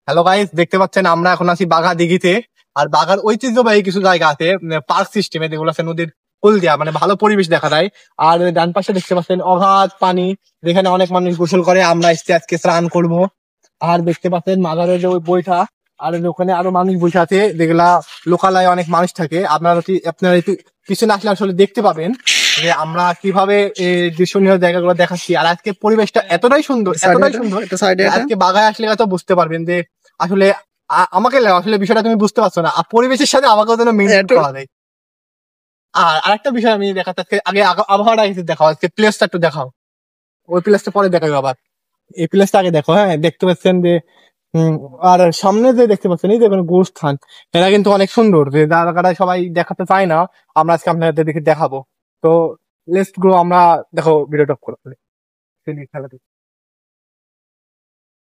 Hello guys, দেখতে পাচ্ছেন আমরা এখন আছি বাঘা দিঘিতে। আর বাঘার ঐতিহ্যবাহী কিছু জায়গা আছে পার্ক সিস্টেমে, যেগুলো আছে নদীর কুল দিয়া, মানে ভালো পরিবেশ দেখা যায়। আর ডান পাশে দেখতে পাচ্ছেন অগাধ পানি, যেখানে অনেক মানুষ গোসল করে। আমরা এসে আজকে স্নান করব। আর দেখতে পাচ্ছেন মাজারের যে ওই বইটা, আর ওখানে আরো মানুষ বসে আছে, যেগুলা লোকালয়ে অনেক মানুষ থাকে। আপনারা একটু পিছনে আসলে আসলে দেখতে পাবেন যে আমরা কিভাবে এই দৃশ্যনীয় জায়গাগুলো দেখাচ্ছি। আর আজকে পরিবেশটা এতটাই সুন্দর, এতটাই সুন্দর, আজকে বাগায় আসলে হয়তো বুঝতে পারবেন যে আসলে আমাকে আসলে বিষয়টা তুমি বুঝতে পারছো না, আর পরিবেশের সাথে আমাকেও যেন মেনটেন করা যায়। আর আরেকটা বিষয় আমি দেখাতে, আজকে আগে আবহাওয়াটা একটু দেখাও, আজকে প্লেসটা একটু দেখাও। ওই প্লেসটা পরে দেখাবো আবার, এই প্লেসটা আগে দেখো। হ্যাঁ, দেখতে পাচ্ছেন যে আর সামনে যে দেখতে পাচ্ছেন এই যে গোস্থান, এরা কিন্তু অনেক সুন্দর, যে জায়গাটা সবাই দেখাতে চায় না। আমরা আজকে আপনাদের দেখে দেখাবো। তো লেটস গো, আমরা দেখো ভিডিওটা করে খেলা দেখি।